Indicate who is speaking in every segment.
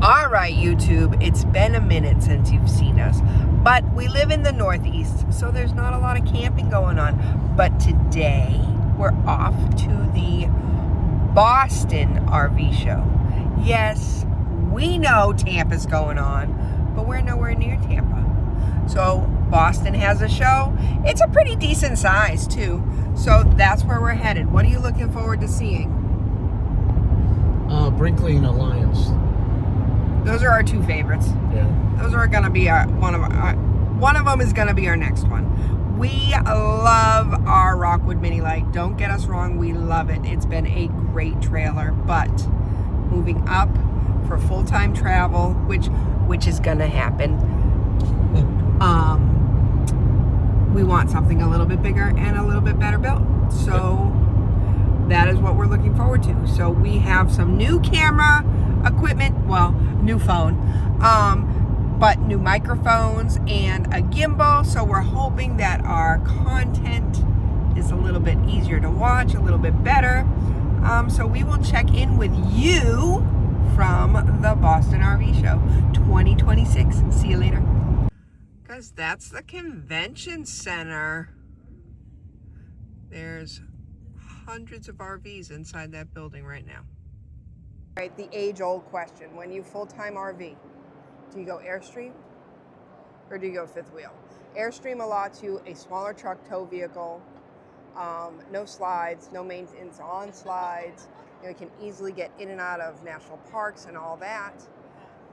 Speaker 1: All right, YouTube, it's been a minute since you've seen us, but we live in the Northeast, so there's not a lot of camping going on. But today, we're off to the Boston RV show. Yes, we know Tampa's going on, but we're nowhere near Tampa. So Boston has a show. It's a pretty decent size, too. So that's where we're headed. What are you looking forward to seeing?
Speaker 2: Brinkley and Alliance.
Speaker 1: Those are our two favorites.
Speaker 2: Yeah.
Speaker 1: Those are going to be one of them is going to be our next one. We love our Rockwood Mini Light. Don't get us wrong, we love it. It's been a great trailer, but moving up for full-time travel, which is going to happen. We want something a little bit bigger and a little bit better built. So that is what we're looking forward to. So we have some new camera equipment, well, new phone, but new microphones and a gimbal. So we're hoping that our content is a little bit easier to watch, a little bit better. So we will check in with you from the Boston RV Show 2026. See you later. Guys, that's the convention center. There's hundreds of RVs inside that building right now. Right, the age-old question: when you full-time RV, do you go Airstream or do you go fifth wheel? Airstream allows you a smaller truck tow vehicle, no slides, no maintenance on slides. You can easily get in and out of national parks and all that.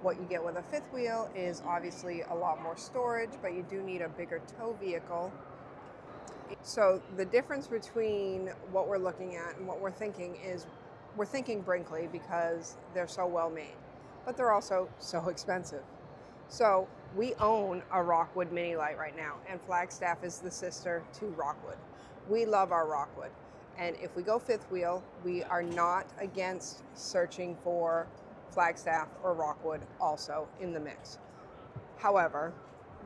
Speaker 1: What you get with a fifth wheel is obviously a lot more storage, but you do need a bigger tow vehicle. So the difference between what we're looking at and what we're thinking is we're thinking Brinkley because they're so well made, but they're also so expensive. So we own a Rockwood Mini Light right now, and Flagstaff is the sister to Rockwood. We love our Rockwood. And if we go fifth wheel, we are not against searching for Flagstaff or Rockwood also in the mix. However,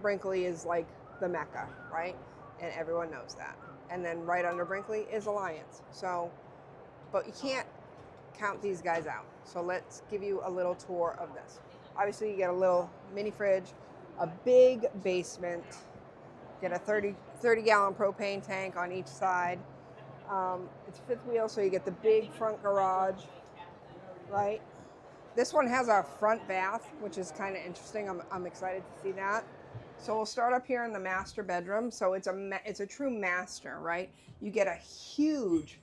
Speaker 1: Brinkley is like the Mecca, right? And everyone knows that. And then right under Brinkley is Alliance. So, but you can't count these guys out. So let's give you a little tour of this. Obviously you get a little mini fridge, a big basement, get a 30 gallon propane tank on each side. It's fifth wheel, so you get the big front garage, right? This one has a front bath, which is kind of interesting. I'm excited to see that. So we'll start up here in the master bedroom. So it's a true master, right? You get a huge,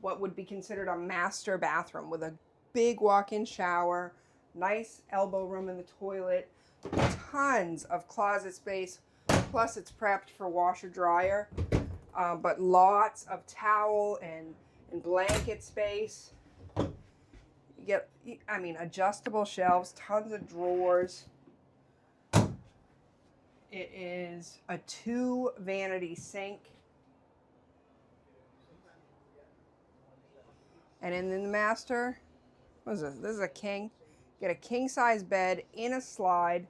Speaker 1: what would be considered a master bathroom with a big walk-in shower, nice elbow room in the toilet, tons of closet space, plus it's prepped for washer dryer, but lots of towel and blanket space. You get, adjustable shelves, tons of drawers. It is a 2 vanity sink. And in the master, what is this? This is a king. Get a king size bed in a slide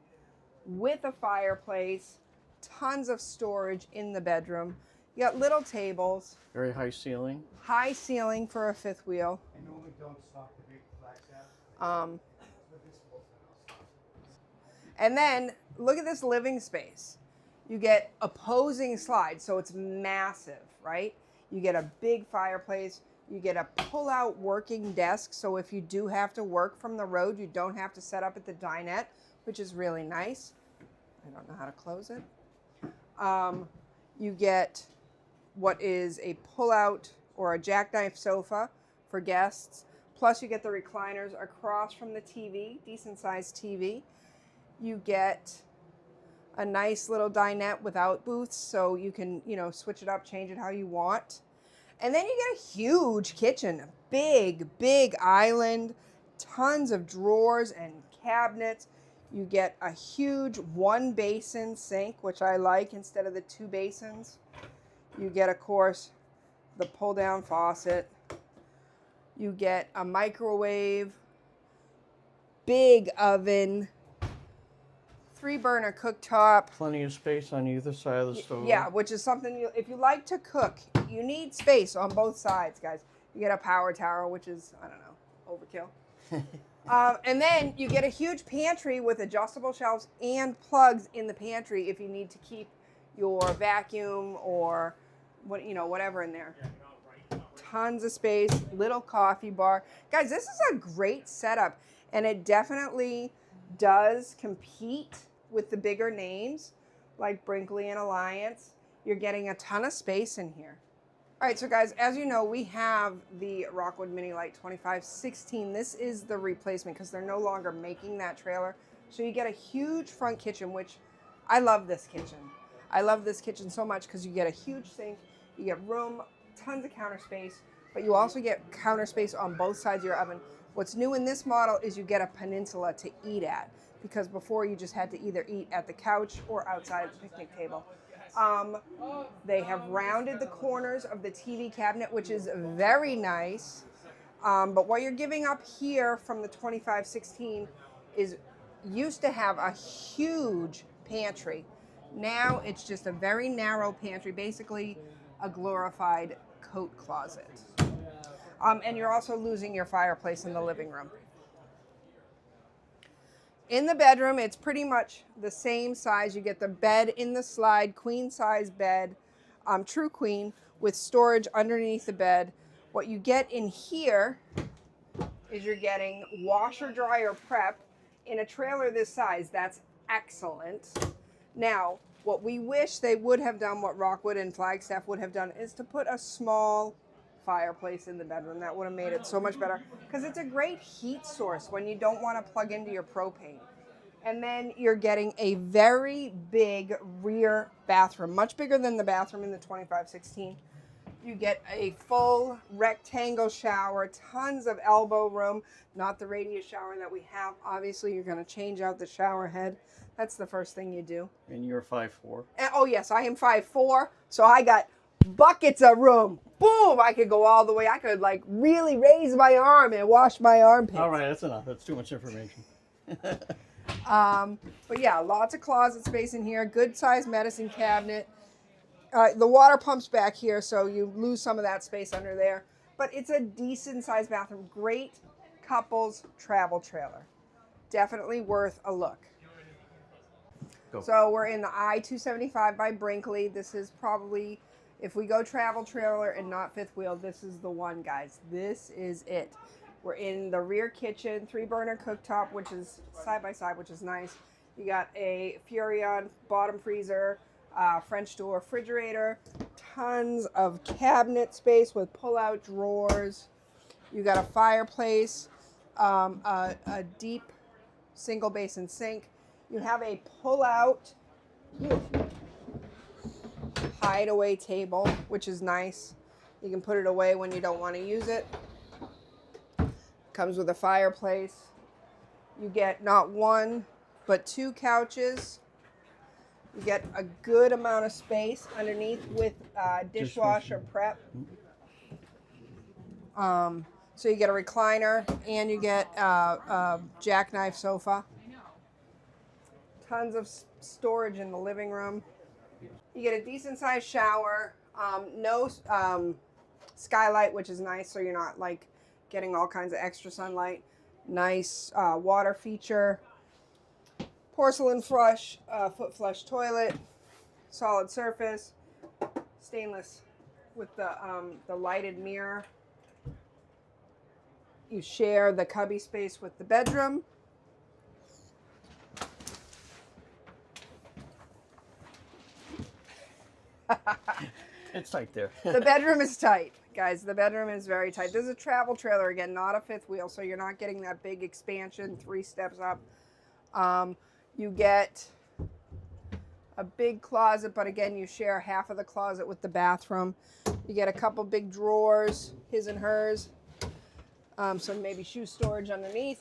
Speaker 1: with a fireplace, tons of storage in the bedroom. You got little tables.
Speaker 2: Very high ceiling.
Speaker 1: High ceiling for a fifth wheel.
Speaker 3: I normally don't stock the big Flagstaff.
Speaker 1: And then look at this living space. You get opposing slides, so it's massive, right? You get a big fireplace. You get a pull-out working desk, so if you do have to work from the road, you don't have to set up at the dinette, which is really nice. I don't know how to close it. You get what is a pull-out or a jackknife sofa for guests. Plus you get the recliners across from the TV, decent-sized TV. You get a nice little dinette without booths, so you can, switch it up, change it how you want. And then you get a huge kitchen, a big island, tons of drawers and cabinets. You get a huge 1 basin sink, which I like instead of the 2 basins. You get, of course, the pull-down faucet. You get a microwave, big oven, 3-burner cooktop.
Speaker 2: Plenty of space on either side of the stove.
Speaker 1: Yeah, which is something, if you like to cook, you need space on both sides, guys. You get a power tower, which is, I don't know, overkill. And then you get a huge pantry with adjustable shelves and plugs in the pantry if you need to keep your vacuum or whatever in there. Tons of space, little coffee bar. Guys, this is a great setup, and it definitely does compete with the bigger names like Brinkley and Alliance. You're getting a ton of space in here. All right, so guys, as you know, we have the Rockwood Mini Lite 2516. This is the replacement because they're no longer making that trailer. So you get a huge front kitchen, which I love this kitchen. I love this kitchen so much because you get a huge sink, you get room, tons of counter space, but you also get counter space on both sides of your oven. What's new in this model is you get a peninsula to eat at, because before you just had to either eat at the couch or outside the picnic table. They have rounded the corners of the TV cabinet, which is very nice. But what you're giving up here from the 2516 is used to have a huge pantry. Now it's just a very narrow pantry, basically a glorified coat closet. And you're also losing your fireplace in the living room. In the bedroom, it's pretty much the same size. You get the bed in the slide, queen size bed, true queen, with storage underneath the bed. What you get in here is you're getting washer dryer prep in a trailer this size. That's excellent. Now, what we wish they would have done, what Rockwood and Flagstaff would have done, is to put a small fireplace in the bedroom. That would have made it so much better, because it's a great heat source when you don't want to plug into your propane. And then you're getting a very big rear bathroom, much bigger than the bathroom in the 2516. You get a full rectangle shower, tons of elbow room, not the radius shower that we have. Obviously, you're going to change out the shower head. That's the first thing you do.
Speaker 2: And you're 5'4".
Speaker 1: Oh, yes, I am 5'4", so I got buckets of room. Boom! I could go all the way. I could, like, really raise my arm and wash my armpits.
Speaker 2: All right, that's enough. That's too much information.
Speaker 1: But yeah, lots of closet space in here. Good sized medicine cabinet. The water pump's back here, so you lose some of that space under there. But it's a decent sized bathroom. Great couples travel trailer. Definitely worth a look.
Speaker 2: Go.
Speaker 1: So we're in the I-275 by Brinkley. This is probably, if we go travel trailer and not fifth wheel, this is the one, guys. This is it. We're in the rear kitchen, 3-burner cooktop, which is side by side, which is nice. You got a Furrion bottom freezer, French door refrigerator, tons of cabinet space with pull-out drawers. You got a fireplace, a deep single basin sink. You have a pull-out hideaway table, which is nice. You can put it away when you don't want to use it. Comes with a fireplace. You get not one, but 2 couches. You get a good amount of space underneath with dishwasher prep. So you get a recliner and you get a jackknife sofa. Tons of storage in the living room. You get a decent sized shower. No skylight, which is nice, so you're not like getting all kinds of extra sunlight. Nice water feature. Porcelain flush, foot flush toilet. Solid surface. Stainless with the lighted mirror. You share the cubby space with the bedroom.
Speaker 2: It's tight there.
Speaker 1: The bedroom is tight, guys. The bedroom is very tight. This is a travel trailer, again, not a fifth wheel, so you're not getting that big expansion, 3 steps up. You get a big closet, but again, you share half of the closet with the bathroom. You get a couple big drawers, his and hers. Some maybe shoe storage underneath.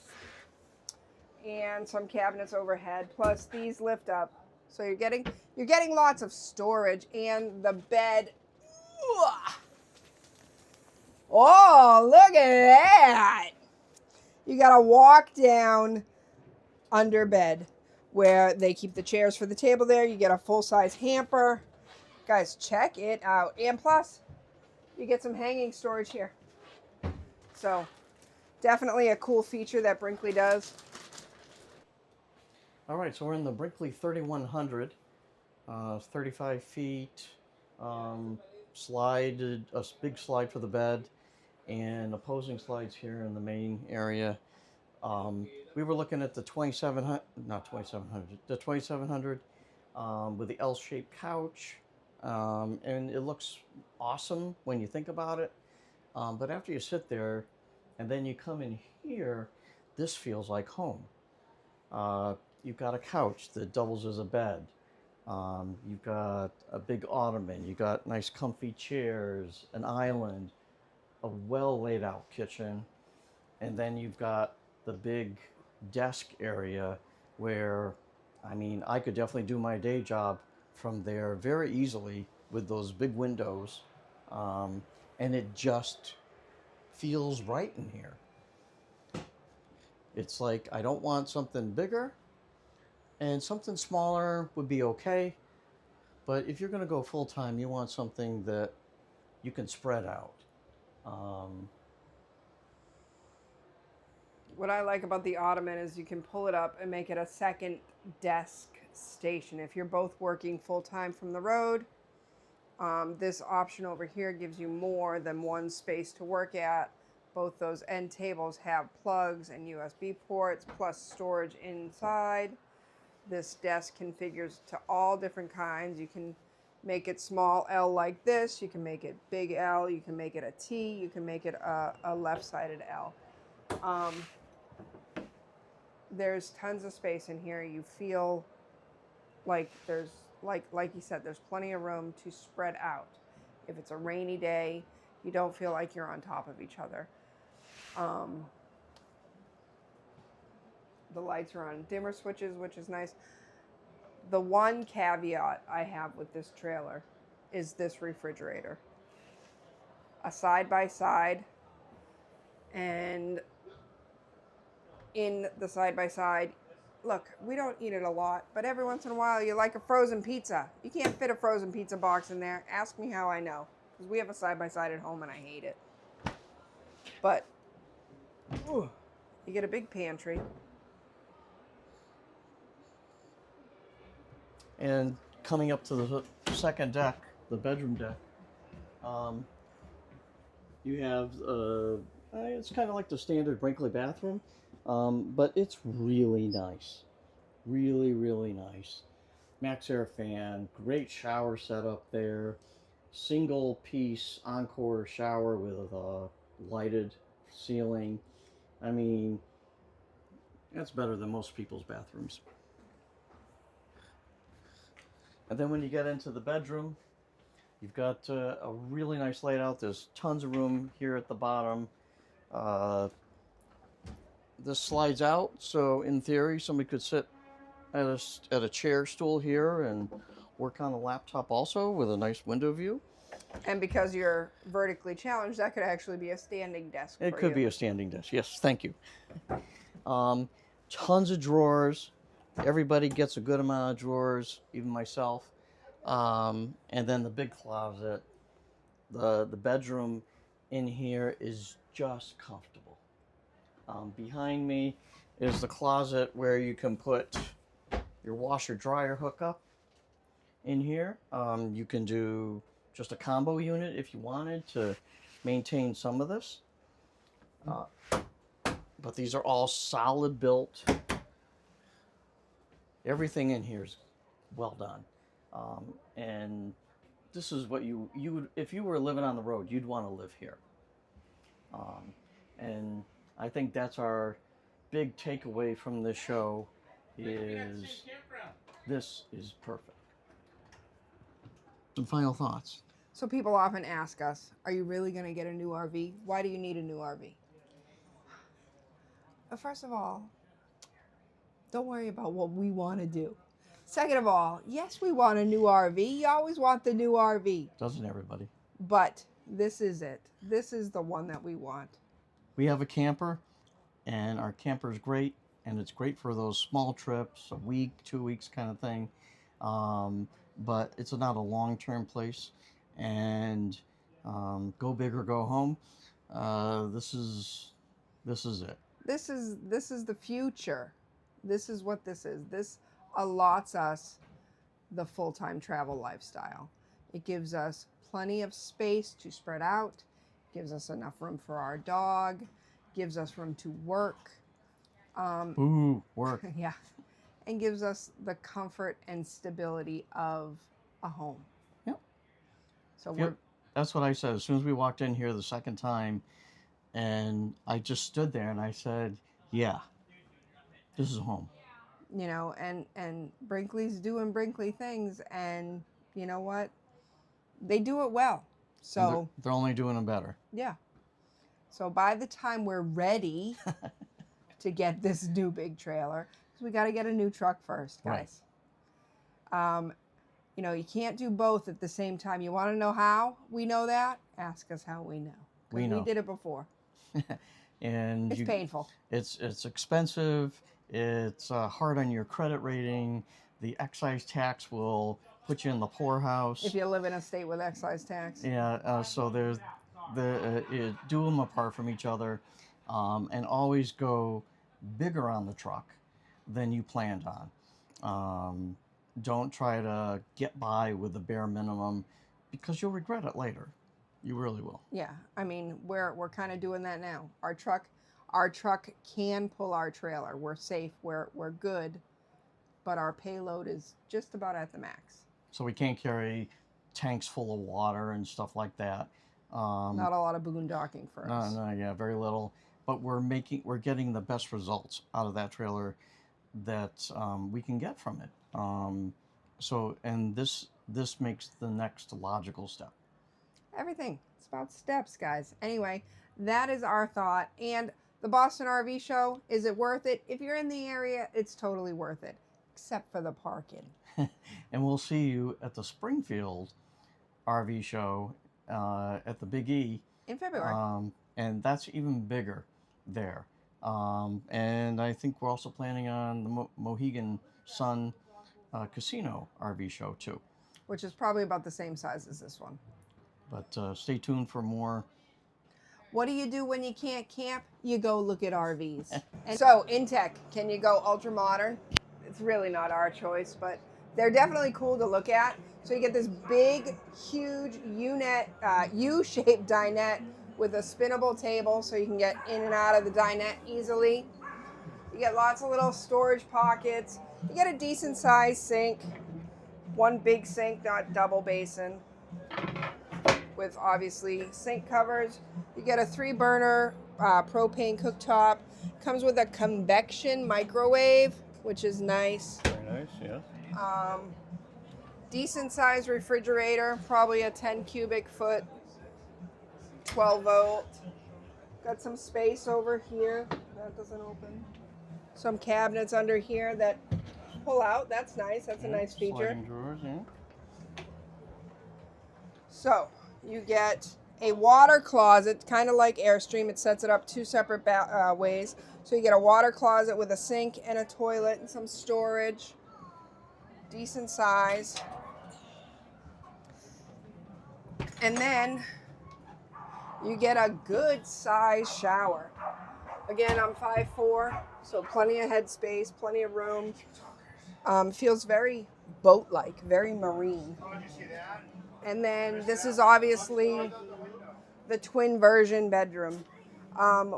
Speaker 1: And some cabinets overhead, plus these lift up. So you're getting lots of storage, and the bed. Oh, look at that! You gotta walk down under bed where they keep the chairs for the table there. You get a full-size hamper. Guys, check it out. And plus, you get some hanging storage here. So Definitely a cool feature that Brinkley does.
Speaker 2: All right, so we're in the Brinkley 3100, 35 feet, big slide for the bed, and opposing slides here in the main area. We were looking at the 2700, not 2700, the 2700 with the L-shaped couch, and it looks awesome when you think about it. But after you sit there, and then you come in here, this feels like home. You've got a couch that doubles as a bed. You've got a big ottoman. You've got nice comfy chairs, an island, a well laid out kitchen, and then you've got the big desk area where, I mean, I could definitely do my day job from there very easily with those big windows, and it just feels right in here. It's like I don't want something bigger, and something smaller would be okay, but if you're going to go full time, you want something that you can spread out.
Speaker 1: What I like about the ottoman is you can pull it up and make it a second desk station. If you're both working full-time from the road, this option over here gives you more than one space to work at. Both those end tables have plugs and USB ports plus storage inside. This desk configures to all different kinds. You can make it small L like this. You can make it big L. You can make it a T. You can make it a left-sided L. There's tons of space in here. You feel like there's, like you said, there's plenty of room to spread out. If it's a rainy day, you don't feel like you're on top of each other. The lights are on dimmer switches, which is nice. The one caveat I have with this trailer is this refrigerator. A side-by-side, and in the side-by-side, look, we don't eat it a lot, but every once in a while you like a frozen pizza. You can't fit a frozen pizza box in there. Ask me how I know, because we have a side-by-side at home and I hate it. But you get a big pantry.
Speaker 2: And coming up to the second deck, the bedroom deck, you have, it's kind of like the standard Brinkley bathroom, but it's really nice. Really, really nice. Max Air fan, great shower setup there. Single piece Encore shower with a lighted ceiling. I mean, that's better than most people's bathrooms. And then when you get into the bedroom, you've got a really nice layout. There's tons of room here at the bottom. This slides out, so in theory, somebody could sit at a chair stool here and work on a laptop also with a nice window view.
Speaker 1: And because you're vertically challenged, that could actually be a standing desk for you.
Speaker 2: It could be a standing desk. Yes, thank you. Tons of drawers. Everybody gets a good amount of drawers, even myself. And then the big closet. The bedroom in here is just comfortable. Behind me is the closet where you can put your washer dryer hookup in here. You can do just a combo unit if you wanted to maintain some of this. But these are all solid built. Everything in here is well done. And this is what you would, if you were living on the road, you'd want to live here. And I think that's our big takeaway from this show is this is perfect. Some final thoughts.
Speaker 1: So people often ask us, are you really going to get a new RV? Why do you need a new RV? First of all, don't worry about what we want to do. Second of all, yes, we want a new RV. You always want the new RV.
Speaker 2: Doesn't everybody?
Speaker 1: But this is it. This is the one that we want.
Speaker 2: We have a camper, and our camper is great, and it's great for those small trips, a week, 2 weeks kind of thing. But it's not a long-term place, and go big or go home. This is This is it.
Speaker 1: This is the future. This is what this is. This allots us the full-time travel lifestyle. It gives us plenty of space to spread out, gives us enough room for our dog, gives us room to work.
Speaker 2: Ooh, work.
Speaker 1: Yeah. And gives us the comfort and stability of a home.
Speaker 2: Yep.
Speaker 1: So
Speaker 2: Yep. That's what I said. As soon as we walked in here the second time, and I just stood there and I said, yeah, this is home.
Speaker 1: you know, and Brinkley's doing Brinkley things, and you know what? They do it well. So
Speaker 2: they're only doing them better.
Speaker 1: yeah. So by the time we're ready to get this new big trailer, because we got to get a new truck first, guys. Right. You know, you can't do both at the same time. You want to know how we know that? Ask us how we know.
Speaker 2: We know.
Speaker 1: We did it before.
Speaker 2: And
Speaker 1: it's painful.
Speaker 2: It's expensive. It's hard on your credit rating. The excise tax will put you in the poorhouse.
Speaker 1: If you live in a state with excise tax.
Speaker 2: Yeah, so there's do them apart from each other, and always go bigger on the truck than you planned on. Don't try to get by with the bare minimum, because you'll regret it later. You really will.
Speaker 1: Yeah, I mean, we're kind of doing that now. Our truck can pull our trailer. We're safe. We're good, but our payload is just about at the max.
Speaker 2: So we can't carry tanks full of water and stuff like that.
Speaker 1: Not a lot of boondocking for us.
Speaker 2: No, yeah, very little. But we're getting the best results out of that trailer that we can get from it. And this makes the next logical step.
Speaker 1: Everything. It's about steps, guys. Anyway, that is our thought. And the Boston RV Show, is it worth it? If you're in the area, it's totally worth it, except for the parking.
Speaker 2: And we'll see you at the Springfield RV Show at the Big E.
Speaker 1: In February.
Speaker 2: And that's even bigger there. And I think we're also planning on the Mohegan Sun Casino RV Show too.
Speaker 1: Which is probably about the same size as this one.
Speaker 2: But stay tuned for more.
Speaker 1: What do you do when you can't camp? You go look at RVs. And so, in tech, can you go ultra modern? It's really not our choice, but they're definitely cool to look at. So you get this big, huge U-shaped dinette with a spinnable table, so you can get in and out of the dinette easily. You get lots of little storage pockets. You get a decent sized sink. One big sink, not double basin, with obviously sink covers. You get a 3-burner propane cooktop. Comes with a convection microwave, which is nice.
Speaker 2: Very nice, yeah.
Speaker 1: Decent sized refrigerator, probably a 10 cubic foot, 12 volt. Got some space over here. That doesn't open. Some cabinets under here that pull out. That's nice. That's a nice feature.
Speaker 2: Sliding drawers, yeah.
Speaker 1: So you get a water closet, kind of like Airstream. It sets it up 2 separate ways. So you get a water closet with a sink and a toilet and some storage. Decent size. And then you get a good size shower. Again, I'm 5'4", so plenty of headspace, plenty of room. Feels very boat-like, very marine. And then this is obviously the twin version bedroom,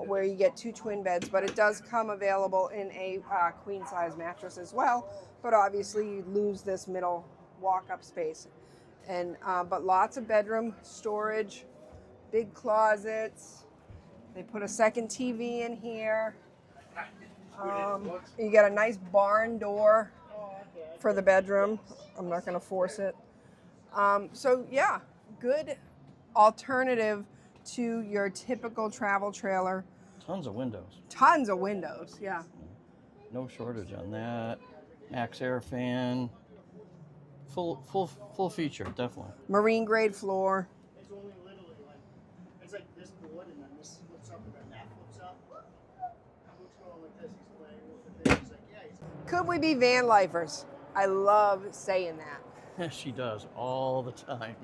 Speaker 1: where you get 2 twin beds, but it does come available in a queen size mattress as well. But obviously you lose this middle walk-up space. And but lots of bedroom storage, big closets. They put a second TV in here. You get a nice barn door for the bedroom. I'm not going to force it. So yeah, good alternative to your typical travel trailer.
Speaker 2: Tons of windows.
Speaker 1: Tons of windows, yeah.
Speaker 2: No shortage on that. Max air fan. Full feature, definitely.
Speaker 1: Marine grade floor.
Speaker 3: It's only literally like, it's like this board and then this flips up and then that flips up. Luke's going like this, he's playing with the thing. He's like, yeah.
Speaker 1: Could we be van lifers? I love saying that.
Speaker 2: She does all the time.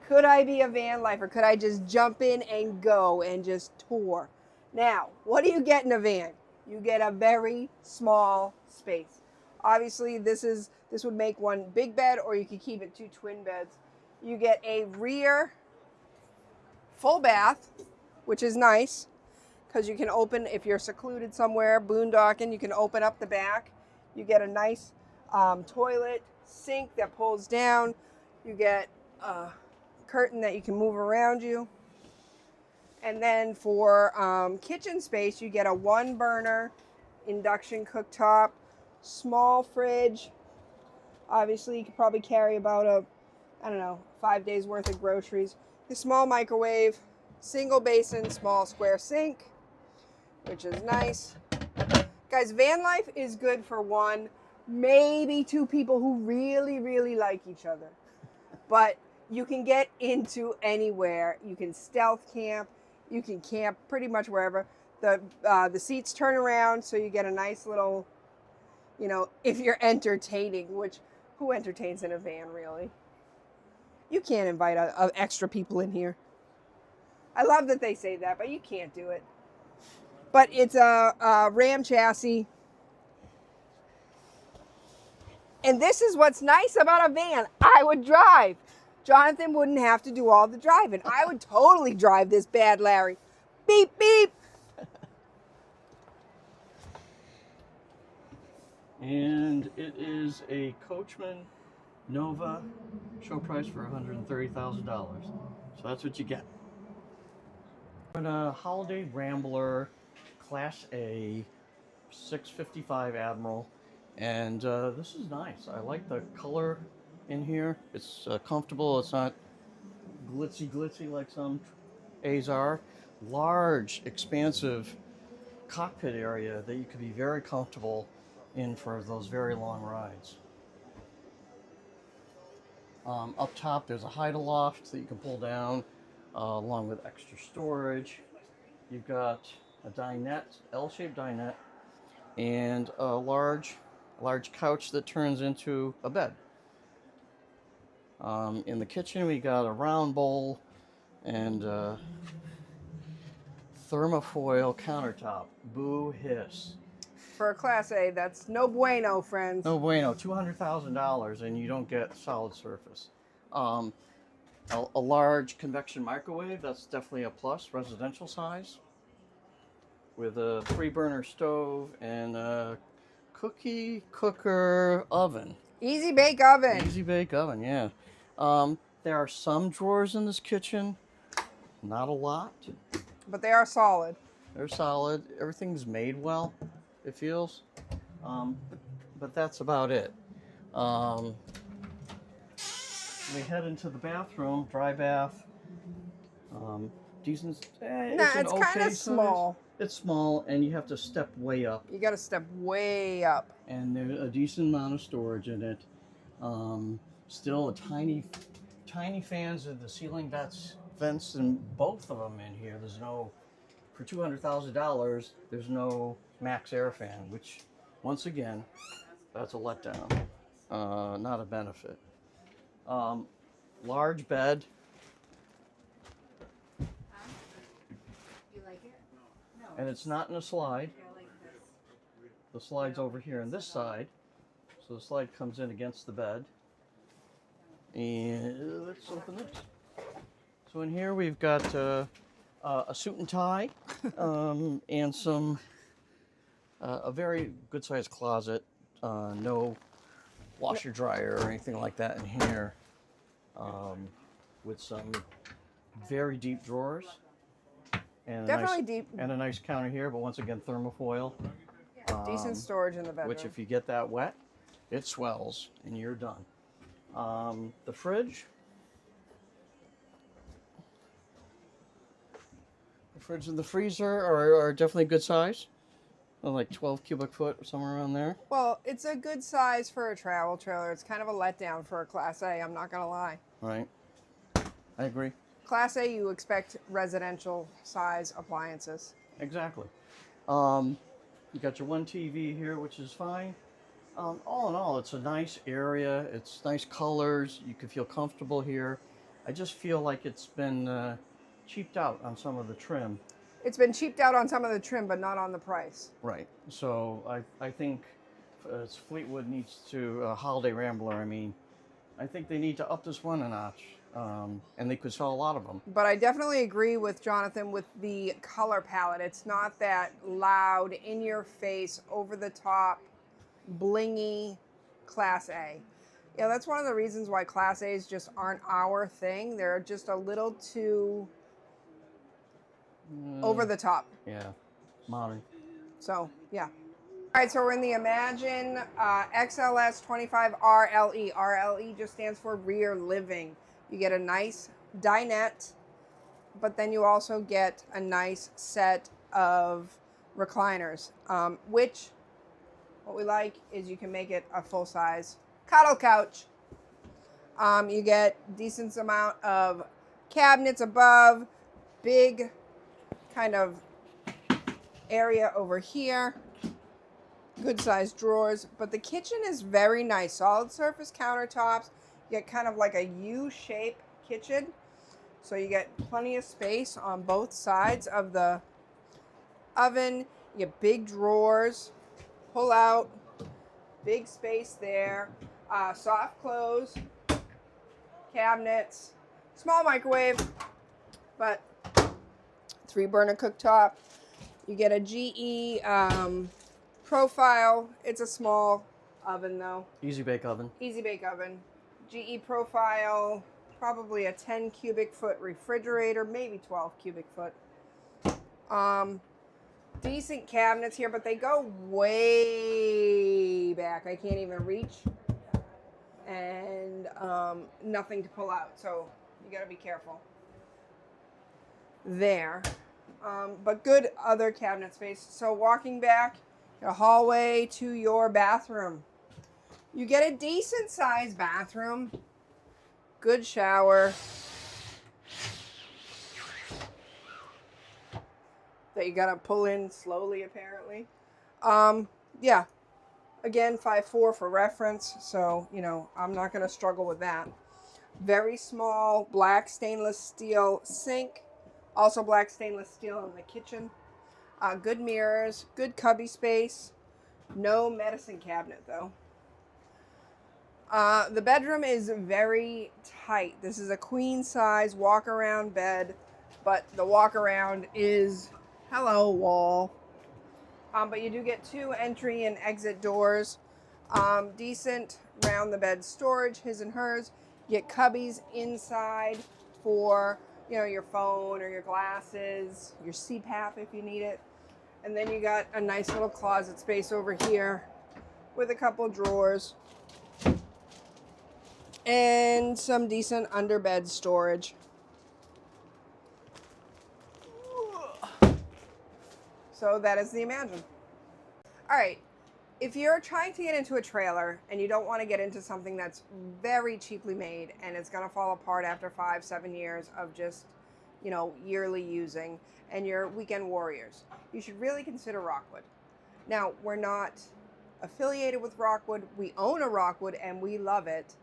Speaker 1: Could I be a van lifer? Could I just jump in and go and just tour? Now, what do you get in a van? You get a very small space. Obviously, this would make one big bed, or you could keep it 2 twin beds. You get a rear full bath, which is nice because you can open, if you're secluded somewhere, boondocking, you can open up the back. You get a nice toilet, sink that pulls down. You get a curtain that you can move around you. And then for kitchen space, you get a 1-burner induction cooktop, small fridge. Obviously, you could probably carry about 5 days worth of groceries. A small microwave, single basin, small square sink, which is nice. Guys, van life is good for 1, maybe 2 people who really, really like each other. But you can get into anywhere. You can stealth camp. You can camp pretty much wherever. The seats turn around, so you get a nice little, if you're entertaining, which who entertains in a van, really? You can't invite extra people in here. I love that they say that, but you can't do it. But it's a Ram chassis. And this is what's nice about a van. I would drive. Jonathan wouldn't have to do all the driving. I would totally drive this bad Larry. Beep, beep.
Speaker 2: And it is a Coachman Nova, show price for $130,000. So that's what you get. And a Holiday Rambler Class A 655 Admiral, and this is nice. I like the color in here. It's comfortable. It's not glitzy like some A's are. Large, expansive cockpit area that you could be very comfortable in for those very long rides. Up top, there's a hide-aloft that you can pull down, along with extra storage. You've got a dinette, L-shaped dinette, and a large couch that turns into a bed. In the kitchen, we got a round bowl and thermofoil countertop. Boo hiss.
Speaker 1: For a Class A, that's no bueno, friends.
Speaker 2: No bueno. $200,000 and you don't get solid surface. A large convection microwave, that's definitely a plus, residential size, with a 3-burner stove and a cookie cooker oven.
Speaker 1: Easy bake oven.
Speaker 2: Easy bake oven, yeah. There are some drawers in this kitchen, not a lot.
Speaker 1: But they are solid.
Speaker 2: They're solid. Everything's made well, it feels. But that's about it. We head into the bathroom, dry bath. Decent.
Speaker 1: It's kind of small.
Speaker 2: It's small, and you have to step way up.
Speaker 1: You got to step way up.
Speaker 2: And there's a decent amount of storage in it. Still a tiny fans of the ceiling vents in both of them in here. There's no, for $200,000, there's no max air fan, which once again, that's a letdown, not a benefit. Large bed.
Speaker 4: You like it? No.
Speaker 2: And it's not in a slide.
Speaker 4: I like this.
Speaker 2: The slide's over here on this side. So the slide comes in against the bed. And let's open this. So in here we've got a suit and tie, and some a very good sized closet. No washer dryer or anything like that in here. With some very deep drawers. And
Speaker 1: Definitely deep.
Speaker 2: And a nice counter here, but once again thermofoil.
Speaker 1: Decent storage in the bedroom.
Speaker 2: Which, if you get that wet, it swells and you're done. The fridge. The fridge and the freezer are definitely good size. Like 12 cubic foot or somewhere around there.
Speaker 1: Well, it's a good size for a travel trailer. It's kind of a letdown for a Class A, I'm not going to lie.
Speaker 2: Right. I agree.
Speaker 1: Class A, you expect residential size appliances.
Speaker 2: Exactly. You got your one TV here, which is fine. All in all, it's a nice area. It's nice colors. You can feel comfortable here. I just feel like it's been cheaped out on some of the trim.
Speaker 1: It's been cheaped out on some of the trim, but not on the price.
Speaker 2: Right. So I think Fleetwood needs to, Holiday Rambler, I mean, I think they need to up this one a notch. And they could sell a lot of them.
Speaker 1: But I definitely agree with Jonathan with the color palette. It's not that loud, in your face, over the top, blingy Class A. Yeah, that's one of the reasons why Class A's just aren't our thing. They're just a little too over the top.
Speaker 2: Yeah, modern.
Speaker 1: So, yeah. All right, so we're in the Imagine XLS 25 RLE. RLE just stands for rear living. You get a nice dinette, but then you also get a nice set of recliners, which what we like is you can make it a full-size cuddle couch. You get decent amount of cabinets above, big kind of area over here, good sized drawers, but the kitchen is very nice. Solid surface countertops. You get kind of like a U-shaped kitchen. So you get plenty of space on both sides of the oven. You get big drawers, pull out, big space there. Soft close, cabinets, small microwave, but 3-burner cooktop. You get a GE profile. It's a small oven though.
Speaker 2: Easy bake oven.
Speaker 1: Easy bake oven. GE profile, probably a 10 cubic foot refrigerator, maybe 12 cubic foot. Decent cabinets here, but they go way back. I can't even reach. And nothing to pull out, so you gotta be careful there. But good other cabinet space. So walking back, a hallway to your bathroom. You get a decent sized bathroom, good shower, that you gotta pull in slowly apparently. Yeah, again 5'4" for reference, so you know I'm not gonna struggle with that. Very small black stainless steel sink, also black stainless steel in the kitchen. Good mirrors, good cubby space, no medicine cabinet though. The bedroom is very tight. This is a queen size walk around bed, but the walk around is, hello wall. But you do get 2 entry and exit doors. Decent round the bed storage, his and hers. You get cubbies inside for, you know, your phone or your glasses, your CPAP if you need it. And then you got a nice little closet space over here with a couple drawers and some decent underbed storage. So that is the Imagine. All right, if you're trying to get into a trailer and you don't want to get into something that's very cheaply made and it's going to fall apart after 5-7 years of just, you know, yearly using, and you're weekend warriors, you should really consider Rockwood. Now, we're not affiliated with Rockwood. We own a Rockwood and we love it,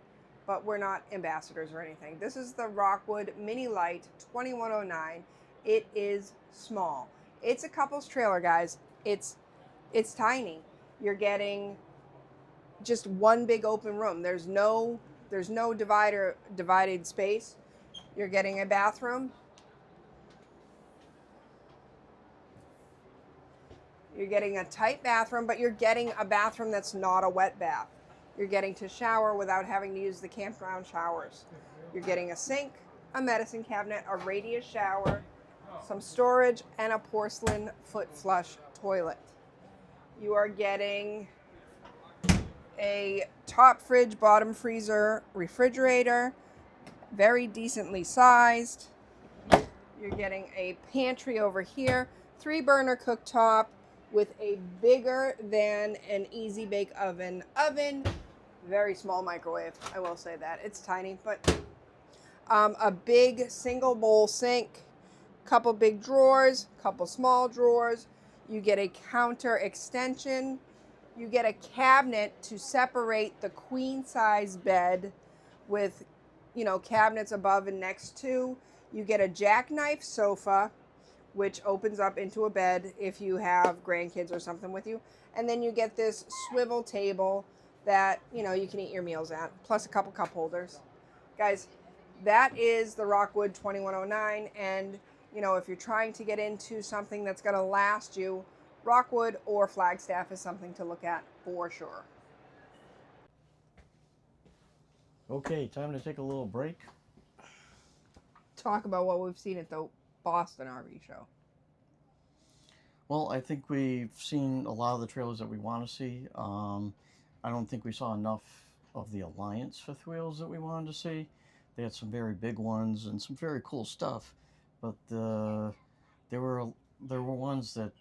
Speaker 1: but we're not ambassadors or anything. This is the Rockwood Mini Light 2109. It is small. It's a couple's trailer, guys. It's tiny. You're getting just one big open room. There's no divided space. You're getting a bathroom. You're getting a tight bathroom, but you're getting a bathroom that's not a wet bath. You're getting to shower without having to use the campground showers. You're getting a sink, a medicine cabinet, a radius shower, some storage, and a porcelain foot flush toilet. You are getting a top fridge, bottom freezer, refrigerator, very decently sized. You're getting a pantry over here, 3-burner cooktop with a bigger than an easy bake oven. Very small microwave, I will say that. It's tiny, but a big single bowl sink, couple big drawers, couple small drawers. You get a counter extension. You get a cabinet to separate the queen size bed with, you know, cabinets above and next to. You get a jackknife sofa which opens up into a bed if you have grandkids or something with you. And then you get this swivel table that, you know, you can eat your meals at, plus a couple cup holders. Guys, that is the Rockwood 2109. And, you know, if you're trying to get into something that's going to last you, Rockwood or Flagstaff is something to look at for sure.
Speaker 2: Okay, time to take a little break.
Speaker 1: Talk about what we've seen at the Boston RV show.
Speaker 2: Well, I think we've seen a lot of the trailers that we want to see. I don't think we saw enough of the Alliance fifth wheels that we wanted to see. They had some very big ones and some very cool stuff, but there were ones that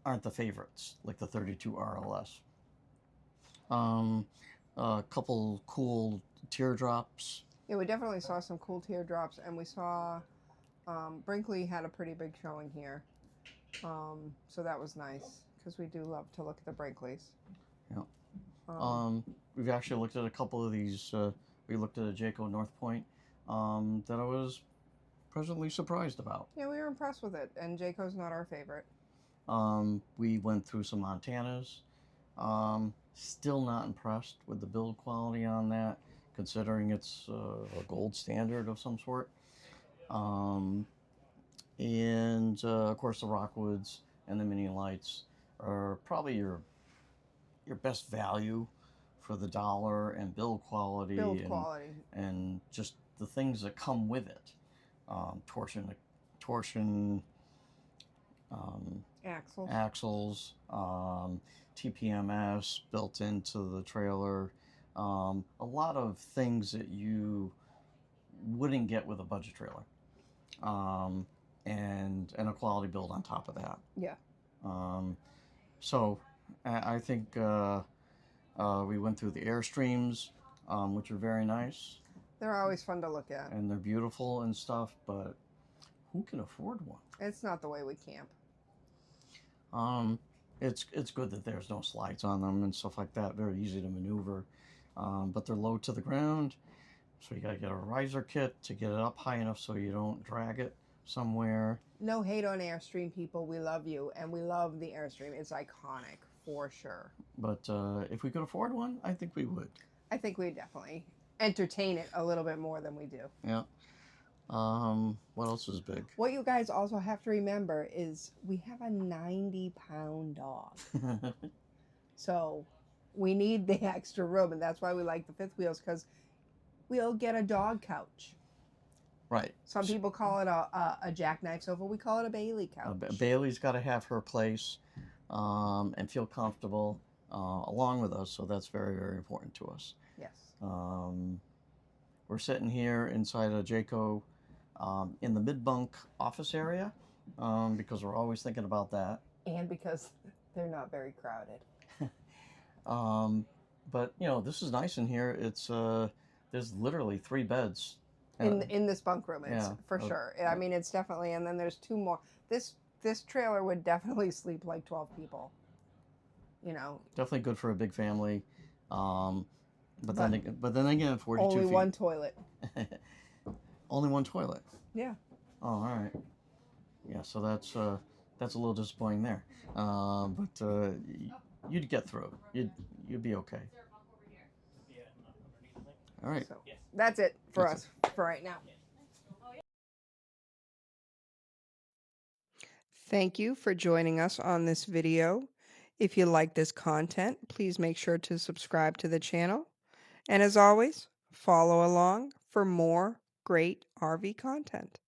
Speaker 2: aren't the favorites, like the 32 RLS. A couple cool teardrops.
Speaker 1: Yeah, we definitely saw some cool teardrops, and we saw Brinkley had a pretty big showing here. So that was nice because we do love to look at the Brinkleys.
Speaker 2: Yeah. We've actually looked at a couple of these. We looked at a Jayco North Point that I was pleasantly surprised about.
Speaker 1: Yeah, we were impressed with it, and Jayco's not our favorite.
Speaker 2: We went through some Montanas. Still not impressed with the build quality on that, considering it's a gold standard of some sort. And of course the Rockwoods and the Mini Lights are probably your best value for the dollar and build quality, and just the things that come with it. Torsion axles, TPMS built into the trailer, a lot of things that you wouldn't get with a budget trailer, and a quality build on top of that.
Speaker 1: Yeah.
Speaker 2: So I think we went through the Airstreams, which are very nice.
Speaker 1: They're always fun to look at.
Speaker 2: And they're beautiful and stuff, but who can afford one?
Speaker 1: It's not the way we camp.
Speaker 2: It's good that there's no slides on them and stuff like that. Very easy to maneuver, but they're low to the ground, so you gotta get a riser kit to get it up high enough so you don't drag it somewhere.
Speaker 1: No hate on Airstream, people. We love you, and we love the Airstream. It's iconic for sure.
Speaker 2: But if we could afford one, I think we would.
Speaker 1: I think we'd definitely entertain it a little bit more than we do.
Speaker 2: Yeah. What else is big?
Speaker 1: What you guys also have to remember is we have a 90-pound dog. So we need the extra room, and that's why we like the fifth wheels, because we'll get a dog couch.
Speaker 2: Right.
Speaker 1: Some people call it a jackknife sofa. We call it a Bailey couch.
Speaker 2: Bailey's got to have her place and feel comfortable along with us, so that's very, very important to us.
Speaker 1: Yes.
Speaker 2: We're sitting here inside a Jayco in the mid-bunk office area because we're always thinking about that.
Speaker 1: And because they're not very crowded.
Speaker 2: But, you know, this is nice in here. It's there's literally 3 beds.
Speaker 1: In this bunk room, it's for sure. I mean, it's definitely, and then there's 2 more. This trailer would definitely sleep like 12 people. You know.
Speaker 2: Definitely good for a big family. But then again, 42
Speaker 1: only
Speaker 2: feet.
Speaker 1: one toilet.
Speaker 2: Only one toilet.
Speaker 1: Yeah.
Speaker 2: Oh, all right. Yeah, so that's a little disappointing there. But you'd get through. You'd be okay. All right.
Speaker 1: So that's it for us for right now. Thank you for joining us on this video. If you like this content, please make sure to subscribe to the channel. And as always, follow along for more great RV content.